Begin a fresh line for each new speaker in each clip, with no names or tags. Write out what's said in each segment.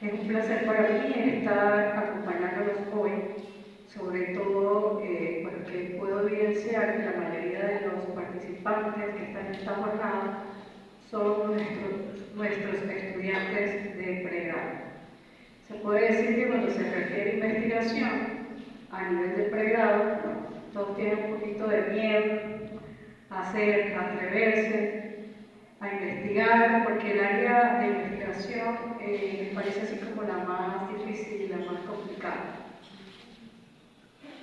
Es un placer para mí estar acompañándolos hoy, sobre todo porque puedo evidenciar que la mayoría de los participantes que están en esta jornada son nuestros estudiantes de pregrado. Se puede decir que cuando se refiere a investigación a nivel de pregrado, todos tienen un poquito de miedo a atreverse, a investigar, porque el área de investigación me parece así como la más difícil y la más complicada.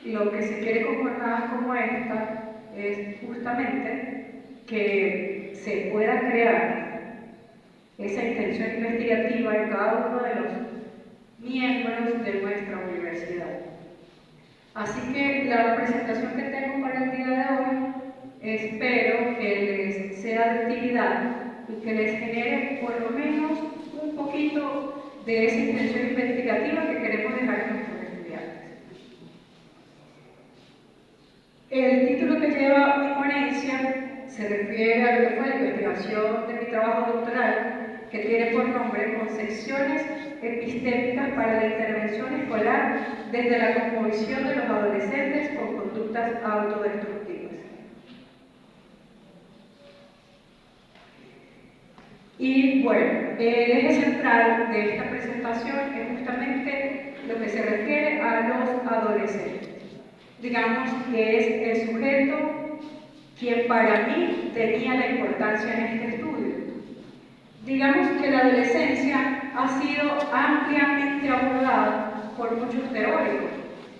Lo que se quiere con jornadas como esta es justamente que se pueda crear esa intención investigativa en cada uno de los miembros de nuestra universidad. Así que la presentación que tengo para el día de hoy, espero que les sea de utilidad y que les genere por lo menos un poquito de esa intención investigativa que queremos dejar a nuestros estudiantes. El título que lleva mi ponencia se refiere a lo que fue la investigación de mi trabajo doctoral, que tiene por nombre Concepciones epistémicas para la intervención escolar desde la cosmovisión de los adolescentes con conductas autodestructivas. Y bueno, el eje central de esta presentación es justamente lo que se refiere a los adolescentes. Digamos que es el sujeto quien para mí tenía la importancia en este estudio. Digamos que la adolescencia ha sido ampliamente abordada por muchos teóricos.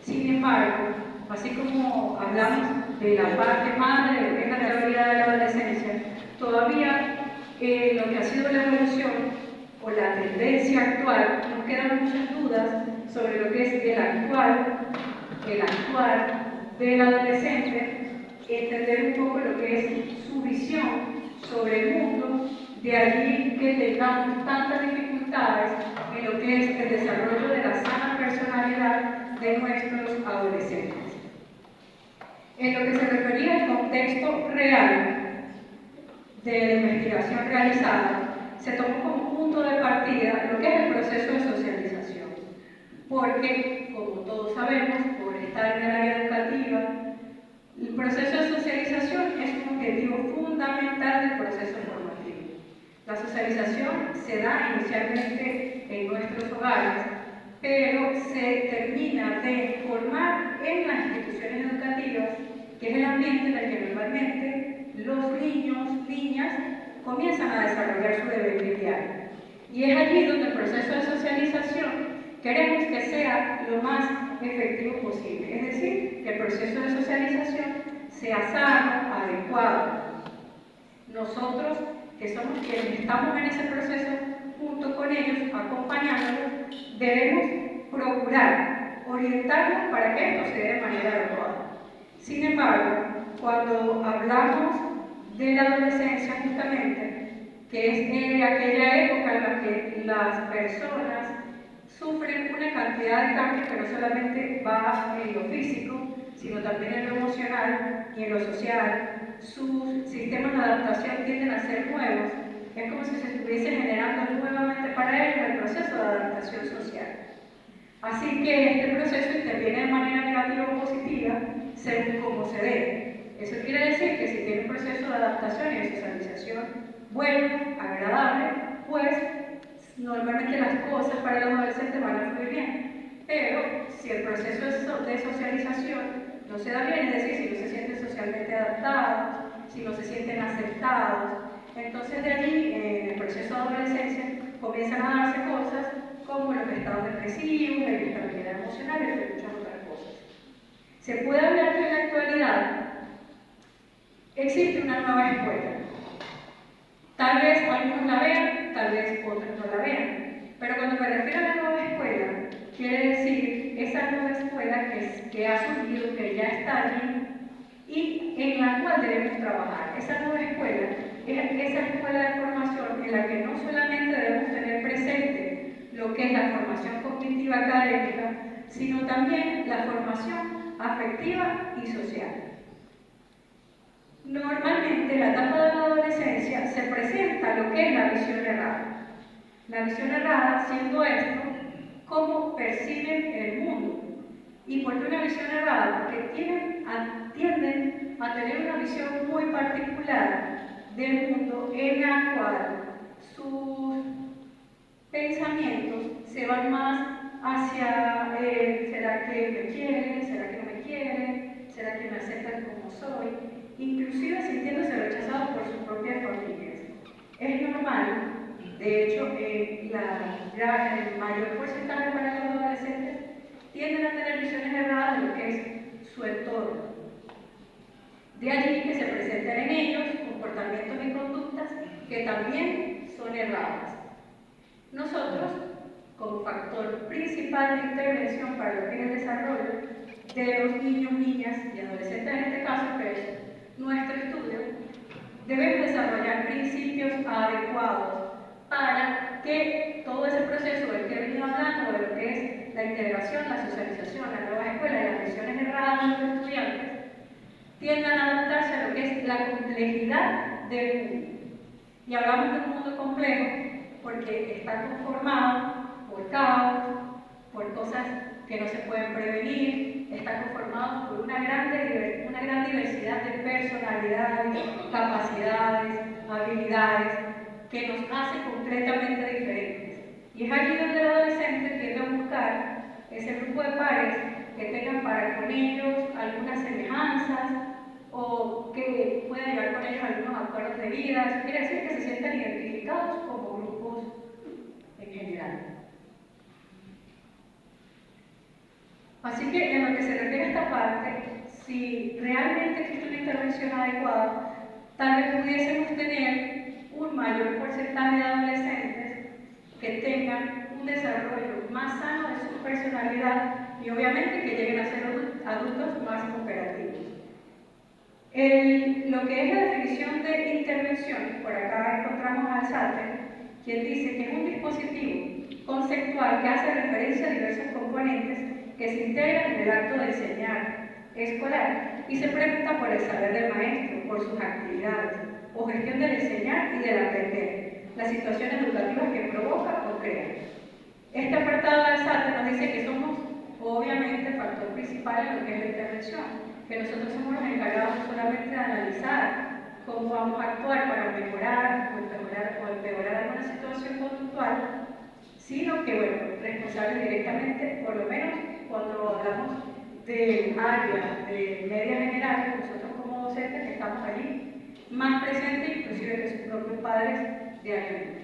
Sin embargo, así como hablamos de la parte madre de lo que es la teoría de la adolescencia, todavía lo que ha sido la evolución o la tendencia actual, nos quedan muchas dudas sobre lo que es el actual del adolescente, entender un poco lo que es su visión sobre el mundo, de allí que tengamos tantas dificultades en lo que es el desarrollo de la sana personalidad de nuestros adolescentes. En lo que se refería al contexto real de la investigación realizada, se tomó como punto de partida lo que es el proceso de socialización, porque, como todos sabemos, por estar en el área educativa, el proceso de socialización es un objetivo fundamental del proceso formativo. La socialización se da inicialmente en nuestros hogares, pero se termina de formar en las instituciones educativas, que es el ambiente en el que normalmente los niños, niñas, comienzan a desarrollar su devenir diario. Y es allí donde el proceso de socialización queremos que sea lo más efectivo posible, es decir, que el proceso de socialización sea sano, adecuado. Nosotros, que somos quienes estamos en ese proceso, junto con ellos, acompañándolos, debemos procurar orientarlos para que esto se dé de manera adecuada. Sin embargo, cuando hablamos de la adolescencia justamente, que es aquella época en la que las personas sufren una cantidad de cambios que no solamente va en lo físico, sino también en lo emocional y en lo social. Sus sistemas de adaptación tienden a ser nuevos. Es como si se estuviese generando nuevamente para ellos el proceso de adaptación social. Así que este proceso interviene de manera negativa o positiva según cómo se dé. Eso quiere decir que si tiene un proceso de adaptación y de socialización bueno, agradable, pues normalmente las cosas para los adolescentes van a fluir bien. Pero si el proceso de socialización no se da bien, es decir, si no se sienten socialmente adaptados, si no se sienten aceptados, entonces de allí, en el proceso de adolescencia, comienzan a darse cosas como los estados depresivos, la inestabilidad emocional y muchas otras cosas. Se puede hablar que en la actualidad existe una nueva escuela. Tal vez algunos la vean, tal vez otros no la vean. Pero cuando me refiero a la nueva escuela, quiere decir esa nueva escuela que ha surgido, que ya está allí y en la cual debemos trabajar. Esa nueva escuela es esa escuela de formación en la que no solamente debemos tener presente lo que es la formación cognitiva académica, sino también la formación afectiva y social. Normalmente en la etapa de la adolescencia se presenta lo que es la visión errada. La visión errada siendo esto cómo perciben el mundo. ¿Y por qué una visión errada? Porque tienden a tener una visión muy particular del mundo en la cual sus pensamientos se van más hacia ¿será que me quieren? ¿Será que no me quieren? ¿Será que me aceptan como soy? Inclusive sintiéndose rechazados por sus propias familias. Es normal, de hecho, el mayor porcentaje para los adolescentes tienden a tener visiones erradas de lo que es su entorno. De allí que se presenten en ellos comportamientos y conductas que también son erradas. Nosotros, como factor principal de intervención para lo que es el desarrollo de los niños, niñas y adolescentes en este caso, que es nuestro estudio, debemos desarrollar principios adecuados para que todo ese proceso del que he venido hablando, de lo que es la integración, la socialización, la nueva escuela y las visiones erradas de los estudiantes, tiendan a adaptarse a lo que es la complejidad del mundo. Y hablamos de un mundo complejo porque está conformado por caos, por cosas que no se pueden prevenir, está conformado por una gran diversidad de personalidades, capacidades, habilidades, que nos hace completamente diferentes. Y es allí donde el adolescente tiende a buscar ese grupo de pares que tengan para con ellos algunas semejanzas o que puedan llegar con ellos algunos acuerdos de vida. Eso quiere decir que se sientan identificados como grupos en general. Así que en lo que se refiere a esta parte, si realmente existe una intervención adecuada, tal vez pudiésemos tener un mayor porcentaje de adolescentes que tengan un desarrollo más sano de su personalidad y obviamente que lleguen a ser adultos más cooperativos. Lo que es la definición de intervención, por acá encontramos a Alzate, quien dice que es un dispositivo conceptual que hace referencia a diversos componentes que se integran en el acto de enseñar escolar y se pregunta por el saber del maestro, por sus actividades o gestión del enseñar y del aprender, las situaciones educativas que provoca o crea. Este apartado de Alzate nos dice que somos obviamente el factor principal en lo que es la intervención, que nosotros somos los encargados no solamente de analizar cómo vamos a actuar para mejorar o empeorar alguna situación conductual, sino que, bueno, responsables directamente, por lo menos cuando hablamos del área de media general, nosotros como docentes que estamos allí, más presentes inclusive que sus propios padres diariamente.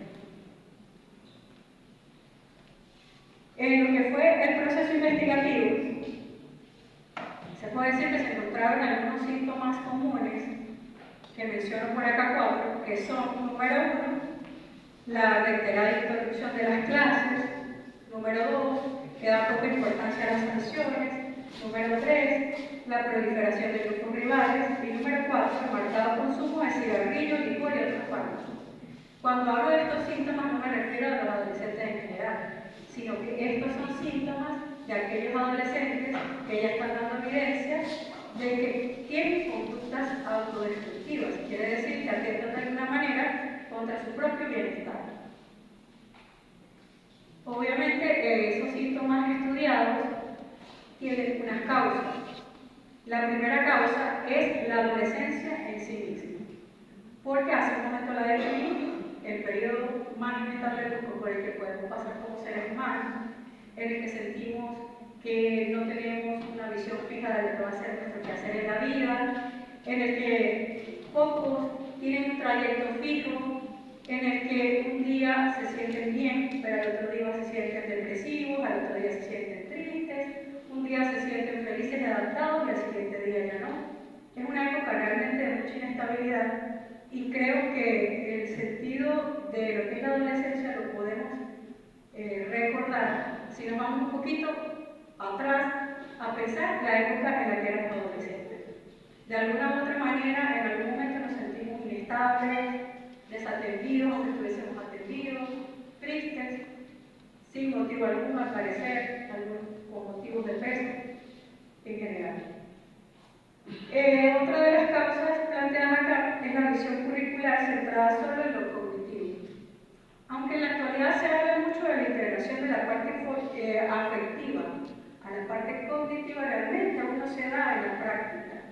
En lo que fue el proceso investigativo, se puede decir que se encontraron algunos síntomas comunes, que menciono por acá 4, que son, número 1, la reiterada interrupción de las clases, número 2, que da poca importancia a las sanciones, número 3, la proliferación de grupos rivales, y número 4, el marcado consumo de cigarrillos, licor y otros fármacos. Cuando hablo de estos síntomas no me refiero a los adolescentes en general, sino que estos son síntomas de aquellos adolescentes que ya están dando evidencia de que tienen conductas autodestructivas, quiere decir que atentan de alguna manera contra su propio bienestar. Obviamente esos síntomas estudiados tienen unas causas. La primera causa es la adolescencia en sí misma, porque hace un momento la definí, el periodo más inestable por el que podemos pasar como seres humanos, en el que sentimos que no tenemos una visión fija de lo que va a ser nuestro quehacer en la vida, en el que pocos tienen un trayecto fijo, en el que un día se sienten bien, pero al otro día se sienten depresivos, al otro día se sienten tristes, un día se sienten felices y adaptados y al siguiente día ya no. Es una época realmente de mucha inestabilidad y creo que el sentido de lo que es la adolescencia lo podemos recordar si nos vamos un poquito atrás a pensar la época en la que éramos adolescentes. De alguna u otra manera, en algún momento nos sentimos inestables, desatendidos, aunque estuviésemos atendidos, tristes, sin motivo alguno al parecer, con motivos de peso en general. Otra de las causas planteadas acá es la visión curricular centrada solo en lo cognitivo. Aunque en la actualidad se habla mucho de la integración de la parte afectiva a la parte cognitiva, realmente aún no se da en la práctica.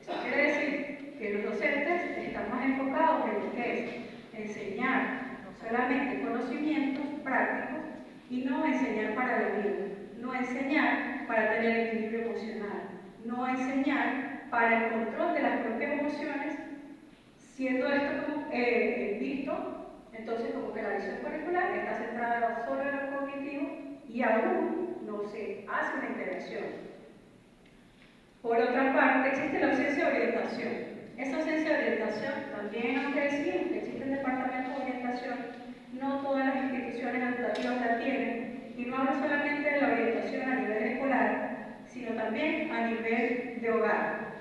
Eso quiere decir que los docentes están más enfocados en lo que es enseñar solamente conocimientos prácticos y no enseñar para la vida, no enseñar para tener equilibrio emocional, no enseñar para el control de las propias emociones, siendo esto como, visto. Entonces, como que la visión curricular está centrada solo en lo cognitivo y aún no se hace una integración. Por otra parte, existe la ausencia de orientación. Esa ausencia de orientación también, aunque decimos que existen departamentos de orientación, no todas las instituciones educativas la tienen, y no hablo solamente de la orientación a nivel escolar, sino también a nivel de hogar.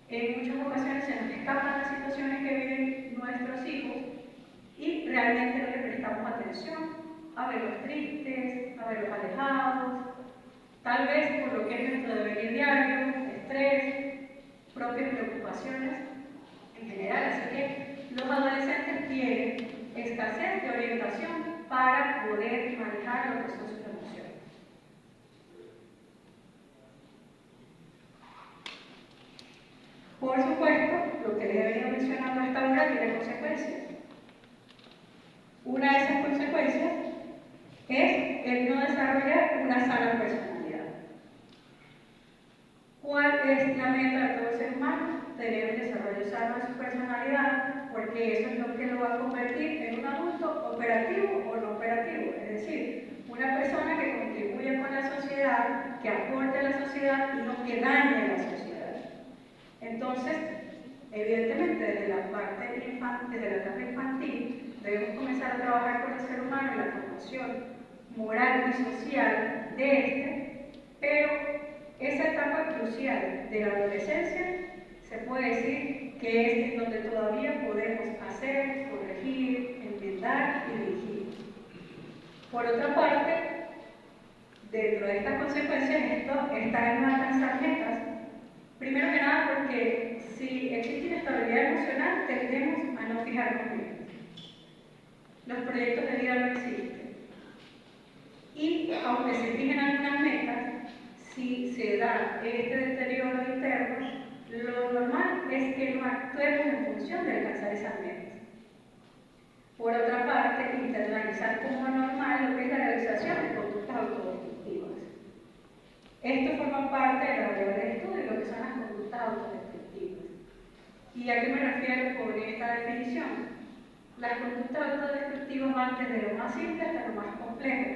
En muchas ocasiones se nos escapan las situaciones que viven nuestros hijos y realmente no le prestamos atención a verlos tristes, a verlos alejados, tal vez por lo que es nuestro devenir diario, estrés, propias preocupaciones en general. Así que los adolescentes tienen escasez de orientación para poder manejar lo que son sus emociones. Por supuesto, lo que les he venido mencionando hasta ahora tiene consecuencias. Una de esas consecuencias es el no desarrollar una sana personalidad. ¿Cuál es la meta de todo ser humano? Tener un desarrollo sano de su personalidad, porque eso es lo que lo va a convertir en un adulto operativo o no operativo. Es decir, una persona que contribuye con la sociedad, que aporte a la sociedad y no que dañe a la sociedad. Entonces, evidentemente, desde la parte infantil, desde la etapa infantil, debemos comenzar a trabajar con el ser humano en la formación moral y social de este, pero esa etapa crucial de la adolescencia se puede decir que es en donde todavía podemos hacer, corregir, enmendar y dirigir. Por otra parte, dentro de estas consecuencias, esto está en no alcanzar metas. Primero que nada, porque si existe inestabilidad emocional, tendemos a no fijarnos bien. Los proyectos de vida no existen. Y aunque se fijen algunas metas, si se da este deterioro interno, lo normal es que no actuemos en función de alcanzar esas metas. Por otra parte, internalizar como normal lo que es la realización de conductas autodestructivas. Esto forma parte de la variable de estudio, lo que son las conductas autodestructivas. ¿Y a qué me refiero con esta definición? Las conductas autodestructivas van desde lo más simple hasta lo más complejo.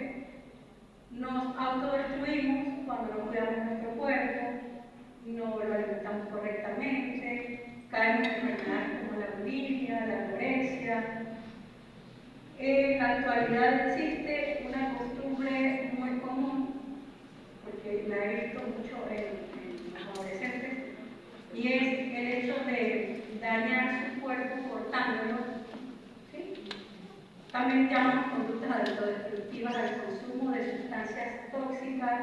Nos autodestruimos cuando no cuidamos nuestro cuerpo, no lo alimentamos correctamente, caemos en enfermedades como la bulimia, la anorexia. En la actualidad existe una costumbre muy común, porque la he visto mucho en los adolescentes, y es el hecho de dañar su cuerpo cortándolo. ¿Sí? También llamamos conductas autodestructivas al consumo de sustancias tóxicas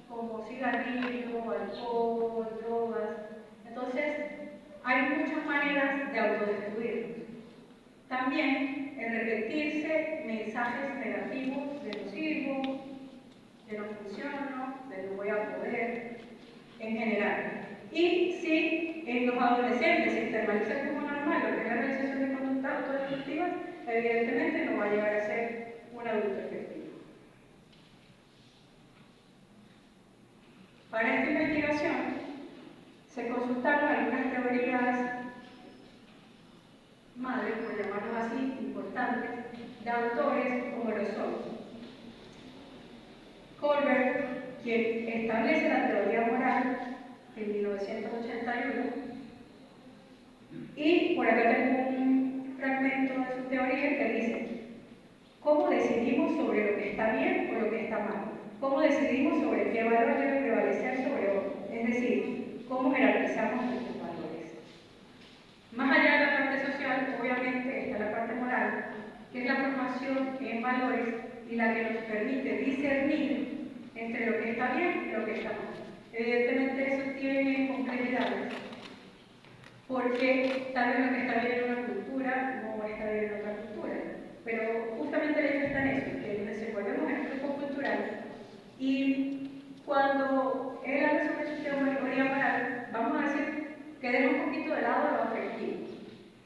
como cigarrillo, alcohol, drogas. Entonces, hay muchas maneras de autodestruirnos. También el repetirse mensajes negativos de no sirvo, de no funciono, de no voy a poder, en general. Y si en los adolescentes se internaliza como normal lo que es la realización de conductas autodestructivas, evidentemente no va a llegar a ser un adulto efectivo. Para esta investigación se consultaron algunas teorías madres, por llamarlos así, importantes, de autores como lo son Colbert, quien establece la teoría moral en 1981, y por acá tengo un fragmento de su teoría que dice: ¿cómo decidimos sobre lo que está bien o lo que está mal? ¿Cómo decidimos sobre qué valor debe prevalecer sobre otro? Es decir, ¿cómo jerarquizamos nuestros valores? Más allá de la parte social, obviamente está la parte moral, que es la formación en valores y la que nos permite discernir entre lo que está bien y lo que está mal. Evidentemente eso tiene complejidades, porque tal vez lo que está bien en una cultura no está bien en otra cultura, pero representan eso, que nos desenvolvemos en un grupo cultural. Y cuando él habla sobre su teoría moral, vamos a decir que deja un poquito de lado lo afectivo.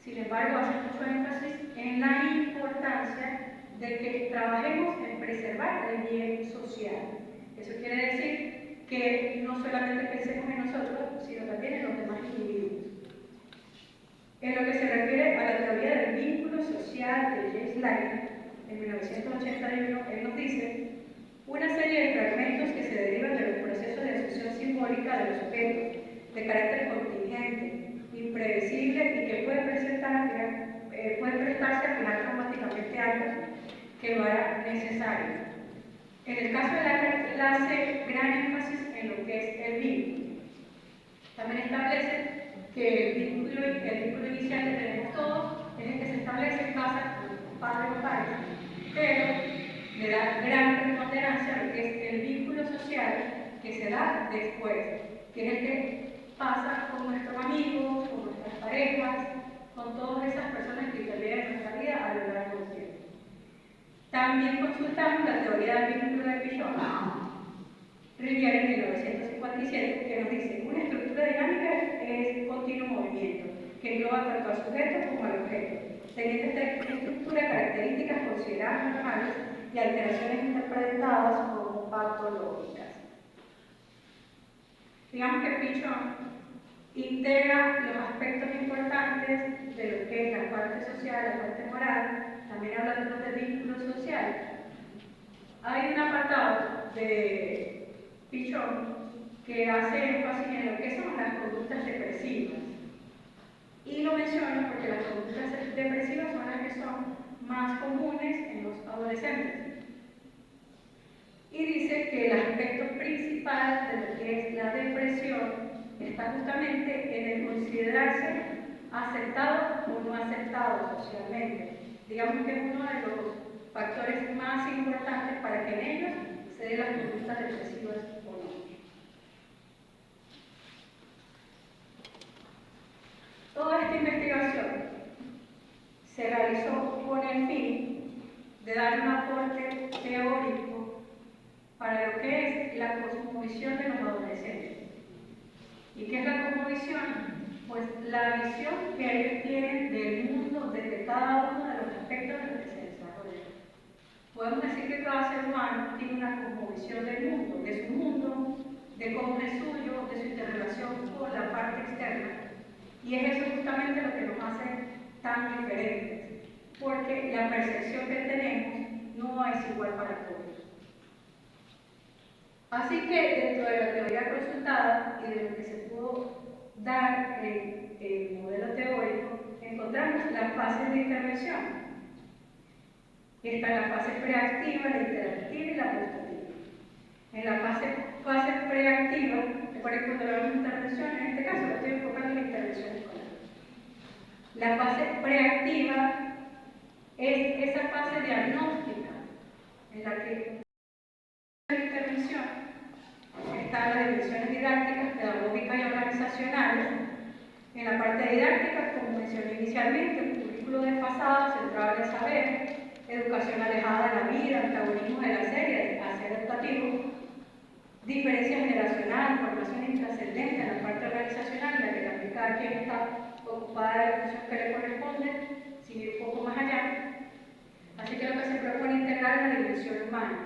Sin embargo, hace mucho énfasis en la importancia de que trabajemos en preservar el bien social. Eso quiere decir que no solamente pensemos en nosotros, sino también en los demás individuos. En lo que se refiere a la teoría del vínculo social de James Lyle, en 1981, él nos dice una serie de fragmentos que se derivan de los procesos de asociación simbólica de los sujetos, de carácter contingente, imprevisible y que puede prestarse a fijar traumáticamente algo que lo hará necesario. En el caso de la hace gran énfasis en lo que es el vínculo. También establece que el vínculo inicial que tenemos todos es el que se establece en casa con los padres o padres, pero le da gran preponderancia a lo que es el vínculo social que se da después, que es el que pasa con nuestros amigos, con nuestras parejas, con todas esas personas que intervienen en nuestra vida a lo largo del tiempo. También consultamos la teoría del vínculo de Pichon, Rivière en 1957, que nos dice una estructura dinámica es continuo movimiento, que engloba tanto al sujeto como al objeto, teniendo esta estructura características consideradas normales y alteraciones interpretadas como patológicas. Digamos que Pichon integra los aspectos importantes de lo que es la parte social, la parte moral, también hablando del vínculo social. Hay un apartado de Pichon que hace énfasis en lo que son las conductas depresivas. Y lo menciono porque las conductas depresivas son las que son más comunes en los adolescentes. Y dice que el aspecto principal de lo que es la depresión está justamente en el considerarse aceptado o no aceptado socialmente. Digamos que es uno de los factores más importantes para que en ellos se den las conductas depresivas o no. Toda esta investigación se realizó con el fin de dar un aporte teórico para lo que es la cosmovisión de los adolescentes. ¿Y qué es la cosmovisión? Pues la visión que ellos tienen del mundo desde cada uno de los aspectos en los que se desarrolla. Podemos decir que cada ser humano tiene una cosmovisión del mundo, de cómo es suyo, de su interrelación con la parte externa. Y es eso justamente lo que nos hace tan diferentes, porque la percepción que tenemos no es igual para todos. Así que dentro de la teoría consultada y de lo que se pudo dar en el modelo teórico, encontramos las fases de intervención. Está la fase preactiva, la interactiva y la postativa. En la fase preactiva, recuerden cuando hablamos de intervención, en este caso lo estoy enfocando en la intervención escolar. La fase preactiva es esa fase diagnóstica en la que la intervención están las dimensiones didácticas, pedagógicas y organizacionales. En la parte didáctica, como mencioné inicialmente, el currículo desfasado, centrado en el saber, educación alejada de la vida, antagonismo de la serie, hacer educativo, diferencia generacional, formación intrascendente en la parte organizacional, en la que también cada quien está ocupada de la función que le corresponde, sin ir un poco más allá. Así que lo que se propone es integrar la dimensión humana,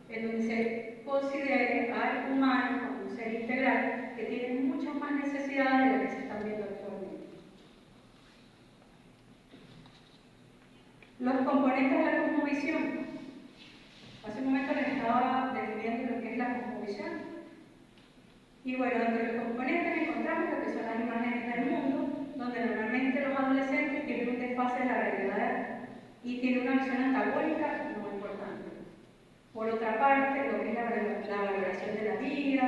en donde se considere al humano como un ser integral que tiene muchas más necesidades de lo que se están viendo actualmente. Los componentes de la cosmovisión. Hace un momento les estaba definiendo lo que es la cosmovisión. Y bueno, entre los componentes encontramos lo que son las imágenes del mundo, donde normalmente los adolescentes tienen un desfase de la realidad y tienen una visión antagónica muy importante. Por otra parte, lo que es la valoración de la vida,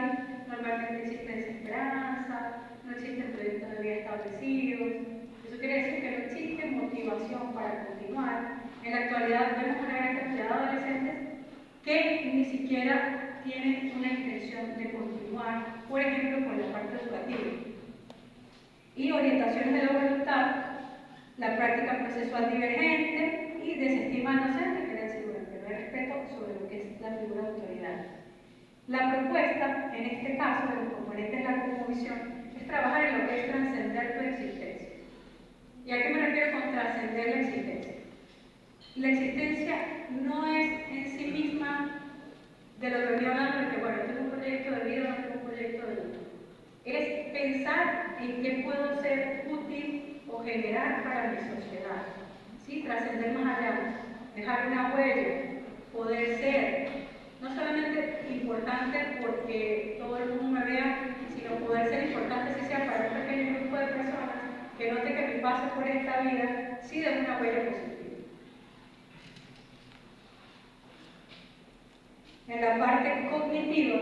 normalmente existe desesperanza, no existen proyectos de vida establecidos. Eso quiere decir que no existe motivación para continuar. En la actualidad vemos una gran cantidad de adolescentes que ni siquiera tienen una intención de continuar, por ejemplo, con la parte educativa. Y orientaciones de la voluntad, la práctica procesual divergente y desestima docente que era el sobre lo que es la figura de autoridad. La propuesta, en este caso, de los componentes de la cosmovisión, es trabajar en lo que es trascender tu existencia. ¿Y a qué me refiero con trascender la existencia? La existencia no es en sí misma de lo que venía hablando, de que, bueno, tengo un proyecto de vida, no tengo un proyecto de vida. Es pensar en qué puedo ser útil o generar para mi sociedad. ¿Sí? Trascender más allá, dejar una huella, poder ser, no solamente importante porque todo el mundo me vea, sino poder ser importante si sea para un pequeño grupo de personas que note que mi paso por esta vida sí deja una huella positiva. En la parte cognitiva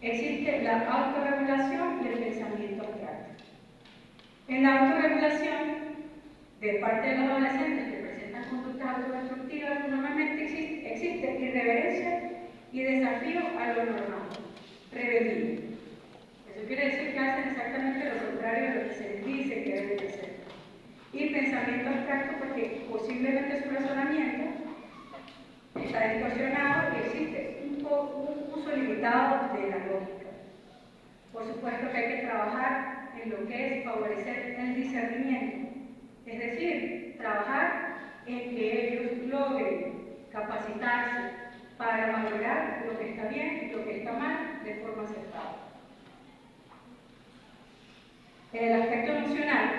existe la autorregulación y el pensamiento abstracto. En la autorregulación, de parte de los adolescentes que presentan conductas autodestructivas, normalmente existe irreverencia y desafío a lo normal, rebeldía. Eso quiere decir que hacen exactamente lo contrario de lo que se les dice que deben de hacer. Y pensamiento abstracto porque posiblemente su razonamiento está distorsionado y existe un uso limitado de la lógica. Por supuesto que hay que trabajar en lo que es favorecer el discernimiento, es decir, trabajar en que ellos logren capacitarse para valorar lo que está bien y lo que está mal de forma acertada. En el aspecto emocional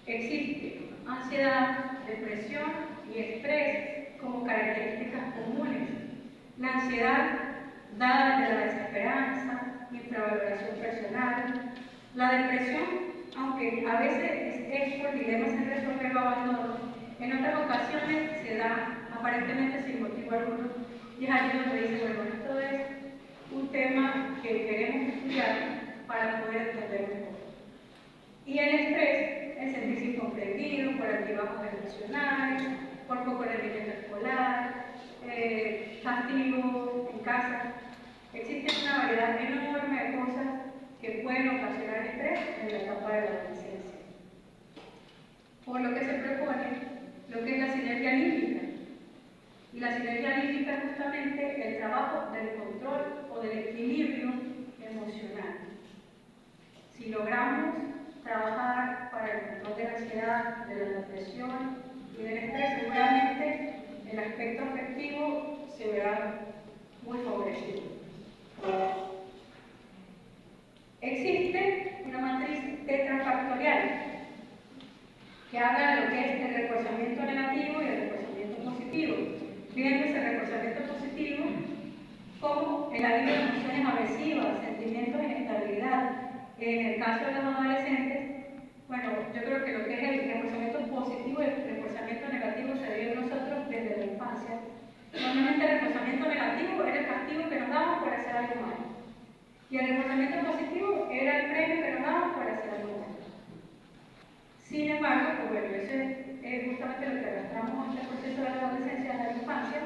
existe ansiedad, depresión y estrés como características comunes. La ansiedad dada de la desesperanza, infravaloración personal. La depresión, aunque a veces es por dilemas en resolver o abandono, en otras ocasiones se da aparentemente sin motivo alguno y es allí donde dice, bueno, esto es un tema que queremos estudiar para poder entender mejor. Y el estrés, el sentirse incomprendido por altibajos emocionales, por poco rendimiento escolar, castigo en casa. Existe una variedad enorme de cosas que pueden ocasionar estrés en la etapa de la adolescencia. Por lo que se propone lo que es la sinergia límbica. Y la sinergia límbica es justamente el trabajo del control o del equilibrio emocional. Si logramos trabajar para el control de la ansiedad, de la depresión y del estrés, seguramente el aspecto afectivo se verá muy favorecido. Existe una matriz tetrafactorial que habla de lo que es el reforzamiento negativo y el reforzamiento positivo, viéndose el reforzamiento positivo como el alivio de emociones aversivas, sentimientos de inestabilidad. En el caso de los adolescentes, bueno, yo creo que lo que es el reforzamiento positivo y el reforzamiento negativo se dio en nosotros desde la infancia. Normalmente el reforzamiento negativo era el castigo que nos daban por hacer algo malo. Y el reforzamiento positivo era el premio que nos daban por hacer algo malo. Sin embargo, pues bueno, eso es justamente lo que arrastramos en este proceso de la adolescencia, de la infancia.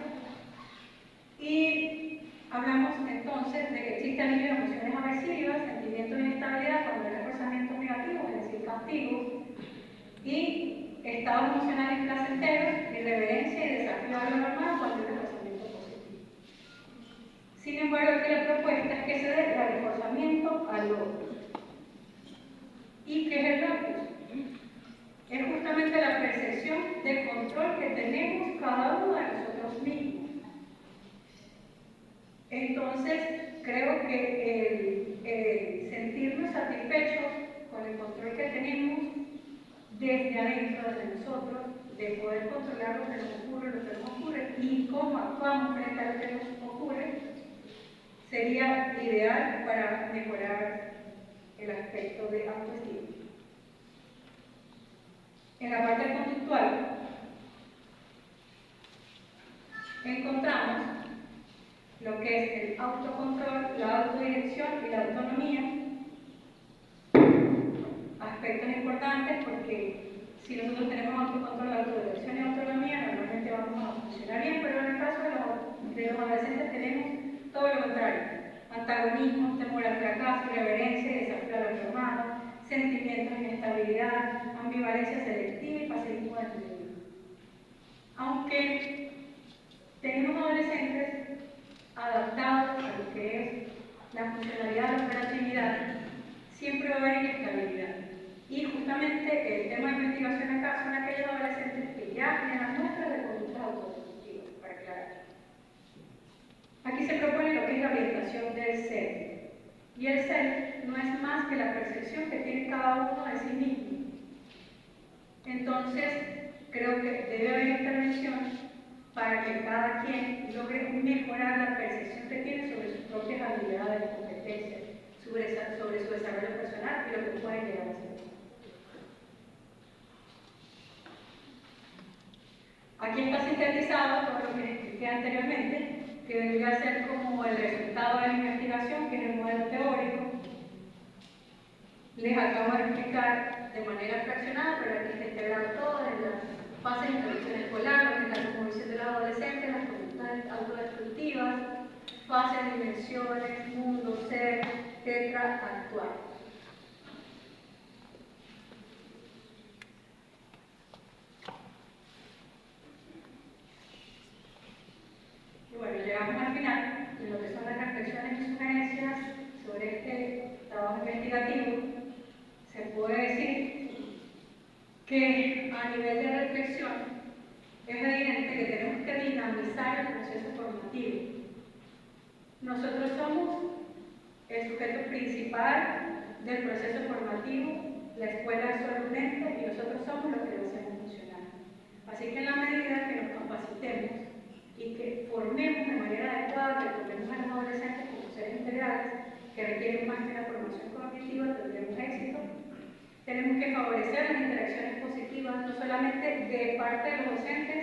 Y hablamos entonces de que existe alivio de emociones aversivas, sentimientos de inestabilidad cuando hay reforzamientos negativos, es decir, castigos, y estados emocionales placenteros, irreverencia y desafío a lo normal cuando hay reforzamiento positivo. Sin embargo, aquí la propuesta es que se dé el reforzamiento al otro. ¿Y qué es el locus? Es justamente la percepción de control que tenemos cada uno de nosotros mismos. Entonces, creo que el sentirnos satisfechos con el control que tenemos desde adentro de nosotros, de poder controlar lo que nos ocurre y cómo actuamos frente a lo que nos ocurre, sería ideal para mejorar el aspecto de autoestima. En la parte conductual, encontramos lo que es el autocontrol, la autodirección y la autonomía. Aspectos importantes porque si nosotros tenemos autocontrol, autodirección y autonomía, normalmente vamos a funcionar bien, pero en el caso de los adolescentes tenemos todo lo contrario. Antagonismo, temor al fracaso, irreverencia y desafío a lo normal, sentimientos de inestabilidad, ambivalencia selectiva y pesimismo definitivo. Aunque tenemos adolescentes adaptados a lo que es la funcionalidad de la operatividad, siempre va a haber inestabilidad. Y justamente el tema de investigación acá son aquellos adolescentes que ya generan muestras de conductas autodestructivas, para aclarar. Aquí se propone lo que es la orientación del ser. Y el ser no es más que la percepción que tiene cada uno de sí mismo. Entonces, creo que debe haber intervención para que cada quien logre mejorar la percepción que tiene sobre sus propias habilidades y competencias, sobre su desarrollo personal y lo que puede llegar a ser. Aquí está sintetizado todo lo que expliqué anteriormente, que vendría a ser como el resultado de la investigación, que es el modelo teórico. Les acabo de explicar de manera fraccionada, pero aquí está integrado todo en las fases de intervención escolar, en la cosmovisión de los adolescentes, las conductas autodestructivas, fases, dimensiones, mundo, ser, tetra, actuar. Y bueno, llegamos al final de lo que son las reflexiones y sugerencias sobre este trabajo investigativo. Se puede decir que a nivel de reflexión es evidente que tenemos que dinamizar el proceso formativo. Nosotros somos el sujeto principal del proceso formativo, la escuela es solamente y nosotros somos los que lo hacemos funcionar. Así que en la medida que nos capacitemos y que formemos de manera adecuada, que formemos a los adolescentes como seres integrales que requieren más que la formación cognitiva, tendremos éxito. Tenemos que favorecer las interacciones positivas, no solamente de parte de los docentes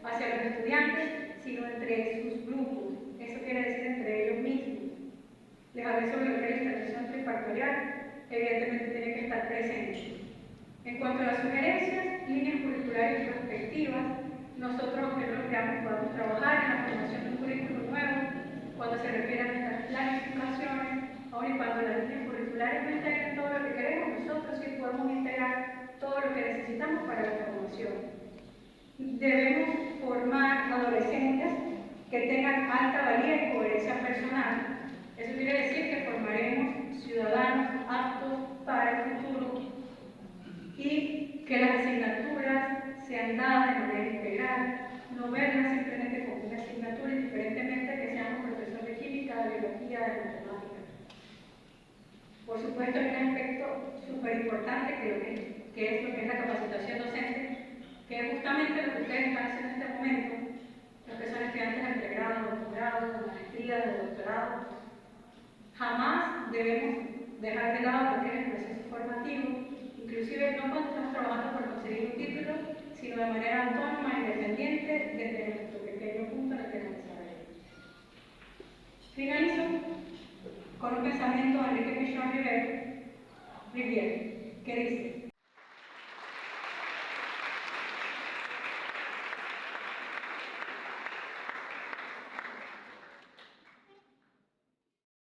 hacia los estudiantes, sino entre sus grupos. Eso quiere decir entre ellos mismos. Les hablé sobre lo que es la intervención trifactorial, evidentemente tiene que estar presente. En cuanto a las sugerencias, líneas curriculares y perspectivas, nosotros, aunque no lo creamos, podemos trabajar en la formación de un currículo nuevo, cuando se refiere a nuestras planificaciones, aun y cuando las líneas curriculares no integren todo lo que queremos, nosotros sí podemos integrar todo lo que necesitamos para la formación. Debemos formar adolescentes que tengan alta valía y coherencia personal. Eso quiere decir que formaremos ciudadanos aptos para el futuro y que las asignaturas sean dadas de manera integral, no verlas simplemente como una asignatura, indiferentemente que sean un profesor de química, de biología, de matemáticas. Por supuesto, hay un aspecto súper importante que es lo que es la capacitación docente, que es justamente lo que ustedes están haciendo en este momento, los que son estudiantes de pregrado, doctorado, de maestría, de doctorado. Jamás debemos dejar de lado lo que es el proceso formativo, inclusive no cuando estamos trabajando por conseguir un título, sino de manera autónoma e independiente desde nuestro pequeño punto en el que nos desarrollamos. Finalizo con un pensamiento de Enrique Pichon Rivière, que dice: